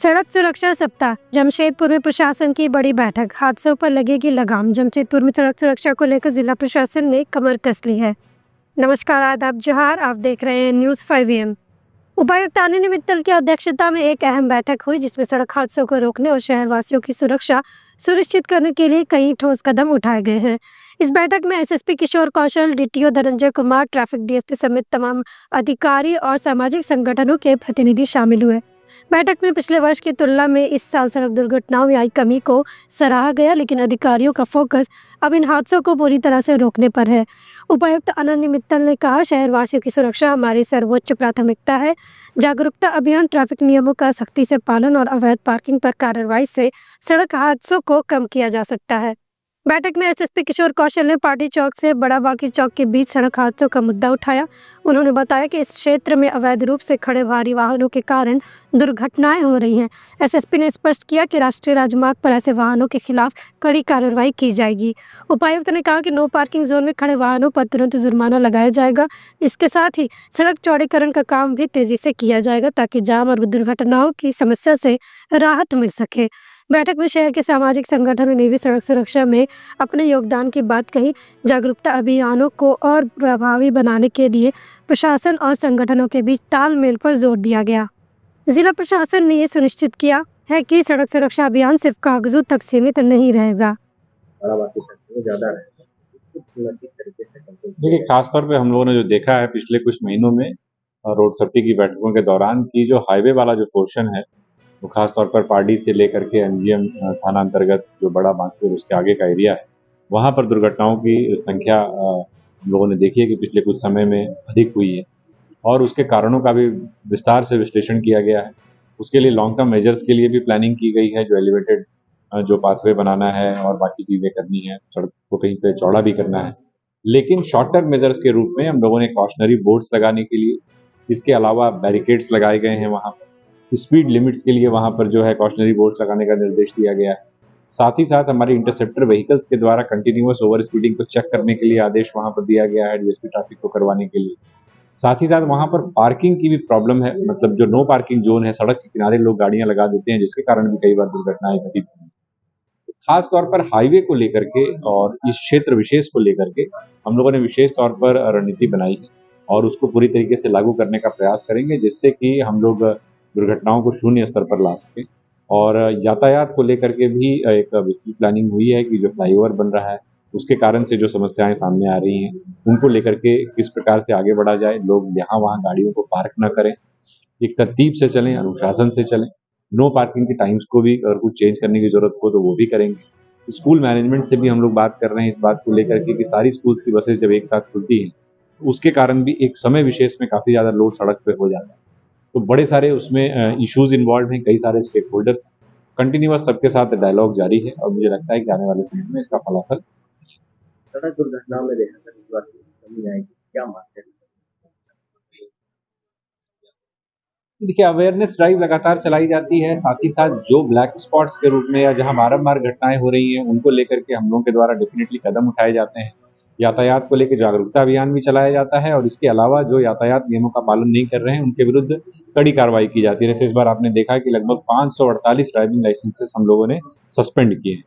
सड़क सुरक्षा सप्ताह। जमशेदपुर में प्रशासन की बड़ी बैठक, हादसों पर लगेगी लगाम। जमशेदपुर में सड़क सुरक्षा को लेकर जिला प्रशासन ने कमर कस ली है। नमस्कार, आदाब, जोहार। आप देख रहे हैं न्यूज़ 5 AM। उपायुक्त आनंद मित्तल की अध्यक्षता में एक अहम बैठक हुई, जिसमें सड़क हादसों को रोकने और शहरवासियों की सुरक्षा सुनिश्चित करने के लिए कई ठोस कदम उठाए गए हैं। इस बैठक में SSP Kishore Kaushal, DTO Dhananjay Kumar, traffic DSP समेत तमाम अधिकारी और सामाजिक संगठनों के प्रतिनिधि शामिल हुए। बैठक में पिछले वर्ष की तुलना में इस साल सड़क दुर्घटनाओं में आई कमी को सराहा गया, लेकिन अधिकारियों का फोकस अब इन हादसों को पूरी तरह से रोकने पर है। उपायुक्त आनंद मित्तल ने कहा, शहरवासियों की सुरक्षा हमारी सर्वोच्च प्राथमिकता है। जागरूकता अभियान, ट्रैफिक नियमों का सख्ती से पालन और अवैध पार्किंग पर कार्रवाई से सड़क हादसों को कम किया जा सकता है। बैठक में एसएसपी किशोर कौशल ने पार्टी चौक से बड़ा बाकी चौक के बीच सड़क हादसों का मुद्दा उठाया। उन्होंने बताया कि इस क्षेत्र में अवैध रूप से खड़े भारी वाहनों के कारण दुर्घटनाएं हो रही हैं। एसएसपी ने स्पष्ट किया कि राष्ट्रीय राजमार्ग पर ऐसे वाहनों के खिलाफ कड़ी कार्रवाई की जाएगी। उपायुक्त ने कहा कि नो पार्किंग जोन में खड़े वाहनों पर तुरंत जुर्माना लगाया जाएगा। इसके साथ ही सड़क चौड़ीकरण का काम भी तेजी से किया जाएगा, ताकि जाम और दुर्घटनाओं की समस्या से राहत मिल सके। बैठक में शहर के सामाजिक संगठनों ने भी सड़क सुरक्षा में अपने योगदान की बात कही। जागरूकता अभियानों को और प्रभावी बनाने के लिए प्रशासन और संगठनों के बीच तालमेल पर जोर दिया गया। जिला प्रशासन ने ये सुनिश्चित किया है कि सड़क सुरक्षा अभियान सिर्फ कागजों तक सीमित नहीं रहेगा। देखिए, खासतौर पे हम लोगों ने जो देखा है पिछले कुछ महीनों में रोड सेफ्टी की बैठकों के दौरान की जो हाईवे वाला जो पोर्शन है, वो खासतौर पर पार्डी से लेकर के एमजीएम थाना अंतर्गत जो बड़ा बांकी और उसके आगे का एरिया है, वहाँ पर दुर्घटनाओं की संख्या हम लोगों ने देखी है कि पिछले कुछ समय में अधिक हुई है और उसके कारणों का भी विस्तार से विश्लेषण किया गया है। उसके लिए लॉन्ग टर्म मेजर्स के लिए भी प्लानिंग की गई है, जो एलिवेटेड जो पाथवे बनाना है और बाकी चीज़ें करनी है, सड़क को कहीं पे चौड़ा भी करना है। लेकिन शॉर्ट टर्म मेजर्स के रूप में हम लोगों ने कॉशनरी बोर्ड्स लगाने के लिए, इसके अलावा बैरिकेड्स लगाए गए हैं वहाँ पर। स्पीड लिमिट्स के लिए वहाँ पर जो है कॉशनरी बोर्ड्स लगाने का निर्देश दिया गया है। साथ ही साथ हमारे इंटरसेप्टर व्हीकल्स के द्वारा कंटिन्यूअस ओवर स्पीडिंग को चेक करने के लिए आदेश वहाँ पर दिया गया है, डीएसपी ट्रैफिक को करवाने के लिए। साथ ही साथ वहाँ पर पार्किंग की भी प्रॉब्लम है, मतलब जो नो पार्किंग जोन है, सड़क के किनारे लोग गाड़ियां लगा देते हैं, जिसके कारण भी कई बार दुर्घटनाएं घटित हुई। खास तौर पर हाईवे को लेकर के और इस क्षेत्र विशेष को लेकर के हम लोगों ने विशेष तौर पर रणनीति बनाई है और उसको पूरी तरीके से लागू करने का प्रयास करेंगे, जिससे कि हम लोग दुर्घटनाओं को शून्य स्तर पर ला सकें। और यातायात को लेकर के भी एक विस्तृत प्लानिंग हुई है कि जो फ्लाईओवर बन रहा है, उसके कारण से जो समस्याएं सामने आ रही हैं, उनको लेकर के किस प्रकार से आगे बढ़ा जाए। लोग यहाँ वहाँ गाड़ियों को पार्क न करें, एक तरतीब से चलें, अनुशासन से चलें। नो पार्किंग के टाइम्स को भी अगर कुछ चेंज करने की जरूरत हो तो वो भी करेंगे। स्कूल मैनेजमेंट से भी हम लोग बात कर रहे हैं इस बात को लेकर के कि सारी स्कूल्स की बसेज जब एक साथ खुलती हैं, उसके कारण भी एक समय विशेष में काफ़ी ज़्यादा लोड सड़क पे हो जाता है। तो बड़े सारे उसमें इश्यूज इन्वॉल्व हैं, कई सारे स्टेक होल्डर्स। कंटिन्यूअस सबके साथ डायलॉग जारी है और मुझे लगता है कि आने वाले समय में इसका फलाफल सड़क दुर्घटनाओं में देखा कमी आएगी, क्या मानते हैं? देखिए, अवेयरनेस ड्राइव लगातार चलाई जाती है। साथ ही साथ जो ब्लैक स्पॉट्स के रूप में या जहां बारंबार घटनाएं हो रही हैं, उनको लेकर के हम लोगों के द्वारा डेफिनेटली कदम उठाए जाते हैं। यातायात को लेकर जागरूकता अभियान भी चलाया जाता है और इसके अलावा जो यातायात नियमों का पालन नहीं कर रहे हैं, उनके विरुद्ध कड़ी कार्रवाई की जाती है। जैसे इस बार आपने देखा कि लगभग 548 ड्राइविंग लाइसेंसेस हम लोगों ने सस्पेंड किए हैं।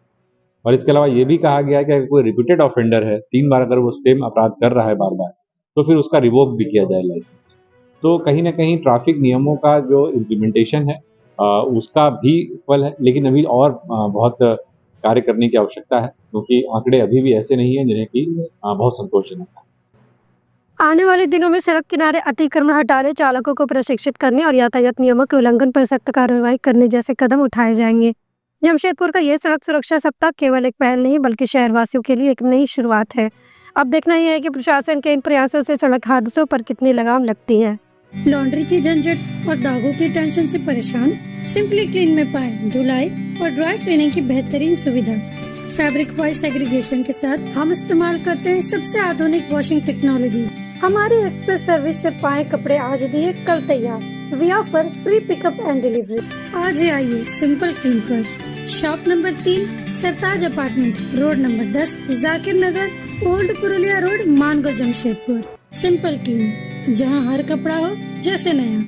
और इसके अलावा ये भी कहा गया है कि अगर कोई रिपीटेड ऑफेंडर है, 3 बार अगर वो सेम अपराध कर रहा है बार-बार, तो फिर उसका रिवोक भी किया जाए लाइसेंस। तो कहीं न कहीं ट्रैफिक नियमों का जो इम्प्लीमेंटेशन है उसका भी फल है, लेकिन अभी और बहुत कार्य करने की आवश्यकता है, क्योंकि आंकड़े अभी भी ऐसे नहीं हैं जिन्हें कि बहुत संतोषजनक है। आने वाले दिनों में सड़क किनारे अतिक्रमण हटाने, चालकों को प्रशिक्षित करने और यातायात नियमों के उल्लंघन पर सख्त कार्रवाई करने जैसे कदम उठाए जाएंगे। जमशेदपुर का ये सड़क सुरक्षा सप्ताह केवल एक पहल नहीं, बल्कि शहरवासियों के लिए एक नई शुरुआत है। अब देखना यह है कि प्रशासन के इन प्रयासों से सड़क हादसों पर कितनी लगाम लगती है। लॉन्ड्री की झंझट और दागों की टेंशन से परेशान? सिंपली क्लीन में पाएं धुलाई और ड्राई क्लीनिंग की बेहतरीन सुविधा। फैब्रिक वॉइस सेग्रीगेशन के साथ हम इस्तेमाल करते हैं सबसे आधुनिक वॉशिंग टेक्नोलॉजी। हमारी एक्सप्रेस सर्विस से पाए कपड़े आज दिए कल तैयार। We offer free pickup and delivery. आज ही आइए सिंपल क्लीन पर। Shop number 3, Sartaj apartment, road number 10, Zakir Nagar, old Purulia road, Mango, Jamshedpur. Simple clean, जहां हर कपड़ा हो जैसे नया।